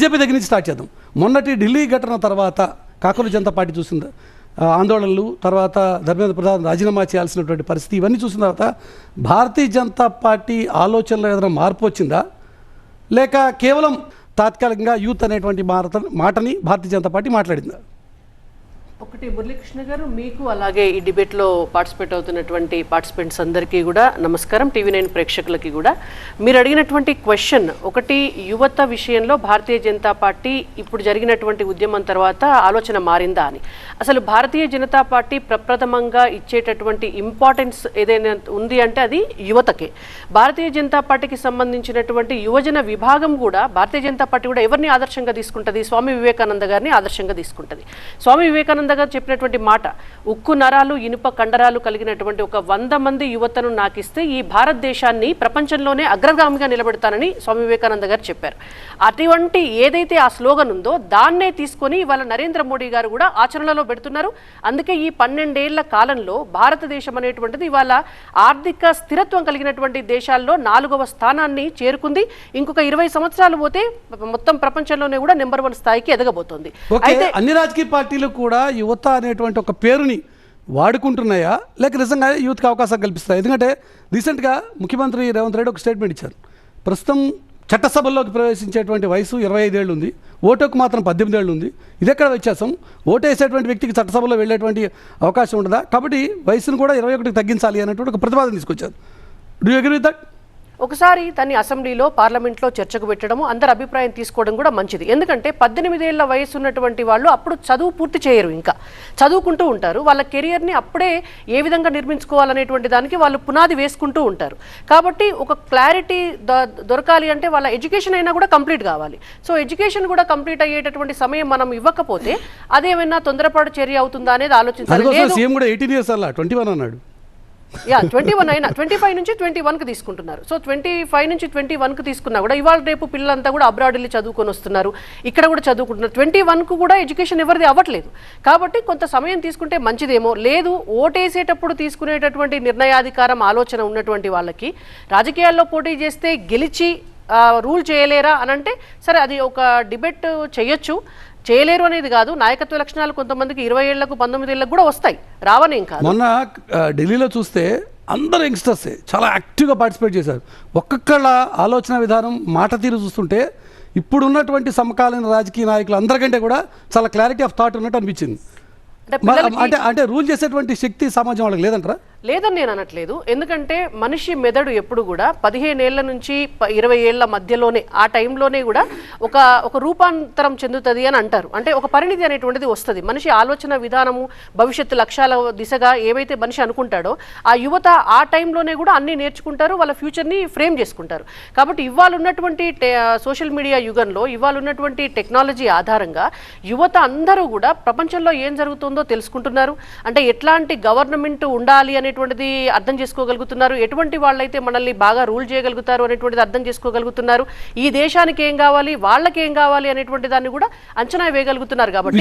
BJP దగ్గర నుంచి start చేద్దాం. మొన్నటి ఢిల్లీ ఘటన తర్వాత కాకరోజు జనతా పార్టీ చూసింది ఆందోళనలు, తర్వాత ధర్మేంద్ర ప్రధాన్ రాజీనామా చేయాల్సినటువంటి పరిస్థితి, ఇవన్నీ చూసిన తర్వాత భారతీయ జనతా పార్టీ ఆలోచనలో ఏదైనా మార్పు వచ్చిందా, లేక కేవలం తాత్కాలికంగా యూత్ అనేటువంటి మాటని భారతీయ జనతా పార్టీ మాట్లాడిందా? ఒకటి మురళీకృష్ణ గారు, మీకు అలాగే ఈ డిబేట్లో పార్టిసిపేట్ అవుతున్నటువంటి పార్టిసిపెంట్స్ అందరికీ కూడా నమస్కారం. TV9 ప్రేక్షకులకి కూడా మీరు అడిగినటువంటి క్వశ్చన్ ఒకటి, యువత విషయంలో భారతీయ జనతా పార్టీ ఇప్పుడు జరిగినటువంటి ఉద్యమం తర్వాత ఆలోచన మారిందా అని. అసలు భారతీయ జనతా పార్టీ ప్రప్రథమంగా ఇచ్చేటటువంటి ఇంపార్టెన్స్ ఏదైనా ఉంది అంటే అది యువతకే. భారతీయ జనతా పార్టీకి సంబంధించినటువంటి యువజన విభాగం కూడా భారతీయ జనతా పార్టీ కూడా ఎవరిని ఆదర్శంగా తీసుకుంటుంది? స్వామి వివేకానంద గారిని ఆదర్శంగా తీసుకుంటుంది. స్వామి వివేకానంద గారు చెప్పినటువంటి మాట, ఉక్కు నరాలు ఇనుప కండరాలు కలిగినటువంటి ఒక 100 మంది యువతను నాకిస్తే ఈ భారతదేశాన్ని ప్రపంచంలోనే అగ్రగామిగా నిలబెడతానని స్వామి వివేకానంద గారు చెప్పారు. అటువంటి ఏదైతే ఆ స్లోగన్ ఉందో దాన్నే తీసుకొని ఇవాళ నరేంద్ర మోడీ గారు కూడా ఆచరణలో పెడుతున్నారు. అందుకే ఈ 12 ఏళ్ల కాలంలో భారతదేశం అనేటువంటిది ఇవాళ ఆర్థిక స్థిరత్వం కలిగినటువంటి దేశాల్లో 4వ స్థానాన్ని చేరుకుంది. ఇంకొక 20 సంవత్సరాలు పోతే మొత్తం ప్రపంచంలోనే కూడా నెంబర్ 1 స్థాయికి ఎదగబోతోంది. అయితే అన్ని రాజకీయ పార్టీలు కూడా యువత అనేటువంటి ఒక పేరుని వాడుకుంటున్నాయా, లేక నిజంగా యూత్కి అవకాశం కల్పిస్తాయి? ఎందుకంటే రీసెంట్గా ముఖ్యమంత్రి రేవంత్ రెడ్డి ఒక స్టేట్మెంట్ ఇచ్చారు. ప్రస్తుతం చట్టసభల్లోకి ప్రవేశించేటువంటి వయసు 25 ఏళ్ళు ఉంది, ఓటుకు మాత్రం 18 ఏళ్ళు ఉంది. ఇది ఎక్కడ వ్యత్యాసం? ఓటు వేసేటువంటి వ్యక్తికి చట్టసభలో వెళ్ళేటువంటి అవకాశం ఉండదా? కాబట్టి వయసును కూడా 21కి తగ్గించాలి అనేటువంటి ఒక ప్రతిపాదన తీసుకొచ్చారు. Do you agree with that? ఒకసారి దాన్ని అసెంబ్లీలో పార్లమెంట్లో చర్చకు పెట్టడము, అందరి అభిప్రాయం తీసుకోవడం కూడా మంచిది. ఎందుకంటే 18 ఏళ్ల వయసు ఉన్నటువంటి వాళ్ళు అప్పుడు చదువు పూర్తి చేయరు, ఇంకా చదువుకుంటూ ఉంటారు. వాళ్ళ కెరియర్ని అప్పుడే ఏ విధంగా నిర్మించుకోవాలనేటువంటి దానికి వాళ్ళు పునాది వేసుకుంటూ ఉంటారు. కాబట్టి ఒక క్లారిటీ దొరకాలి అంటే వాళ్ళ ఎడ్యుకేషన్ అయినా కూడా కంప్లీట్ కావాలి. సో ఎడ్యుకేషన్ కూడా కంప్లీట్ అయ్యేటటువంటి సమయం మనం ఇవ్వకపోతే అదేమైనా తొందరపాటు చర్య అవుతుందా అనేది ఆలోచించాలి. 21 అన్నాడు. 21 అయినా 25 నుంచి 21కి తీసుకుంటున్నారు. సో 25 నుంచి 21కి తీసుకున్నా కూడా ఇవాళ రేపు పిల్లలంతా కూడా అబ్రాడ్ వెళ్ళి చదువుకొని వస్తున్నారు, ఇక్కడ కూడా చదువుకుంటున్నారు. 21కు కూడా ఎడ్యుకేషన్ ఎవరిది అవ్వట్లేదు. కాబట్టి కొంత సమయం తీసుకుంటే మంచిదేమో. లేదు, ఓటేసేటప్పుడు తీసుకునేటటువంటి నిర్ణయాధికారం ఆలోచన ఉన్నటువంటి వాళ్ళకి రాజకీయాల్లో పోటీ చేస్తే గెలిచి రూల్ చేయలేరా అని అంటే సరే, అది ఒక డిబేట్ చేయొచ్చు. చేయలేరు అనేది కాదు, నాయకత్వ లక్షణాలు కొంతమందికి 20 ఏళ్లకు 19 ఏళ్ళకు కూడా వస్తాయి, రావని ఇంకా. మొన్న ఢిల్లీలో చూస్తే అందరు యంగ్స్టర్సే చాలా యాక్టివ్గా పార్టిసిపేట్ చేశారు. ఒక్కొక్కళ్ళ ఆలోచన విధానం, మాట తీరు చూస్తుంటే ఇప్పుడున్నటువంటి సమకాలీన రాజకీయ నాయకులు అందరికంటే కూడా చాలా క్లారిటీ ఆఫ్ థాట్ ఉన్నట్టు అనిపించింది. అంటే రూల్ చేసేటువంటి శక్తి సమాజం వాళ్ళకి లేదంటారా? లేదని నేను అనట్లేదు. ఎందుకంటే మనిషి మెదడు ఎప్పుడు కూడా 15 ఏళ్ల నుంచి 20 ఏళ్ల మధ్యలోనే, ఆ టైంలోనే కూడా ఒక రూపాంతరం చెందుతుంది అని అంటారు. అంటే ఒక పరిణితి అనేటువంటిది వస్తుంది. మనిషి ఆలోచన విధానము, భవిష్యత్తు లక్ష్యాల దిశగా ఏవైతే మనిషి అనుకుంటాడో ఆ యువత ఆ టైంలోనే కూడా అన్నీ నేర్చుకుంటారు, వాళ్ళ ఫ్యూచర్ని ఫ్రేమ్ చేసుకుంటారు. కాబట్టి ఇవాళ ఉన్నటువంటి సోషల్ మీడియా యుగంలో, ఇవాళ ఉన్నటువంటి టెక్నాలజీ ఆధారంగా యువత అందరూ కూడా ప్రపంచంలో ఏం జరుగుతుందో తెలుసుకుంటున్నారు. అంటే ఎట్లాంటి గవర్నమెంట్ ఉండాలి అనేటువంటిది అర్థం చేసుకోగలుగుతున్నారు, ఎటువంటి వాళ్ళైతే మనల్ని బాగా రూల్ చేయగలుగుతారు అనేటువంటిది అర్థం చేసుకోగలుగుతున్నారు, ఈ దేశానికి ఏం కావాలి, వాళ్ళకి ఏం కావాలి అనేటువంటి దాన్ని కూడా అంచనా వేయగలుగుతున్నారు. కాబట్టి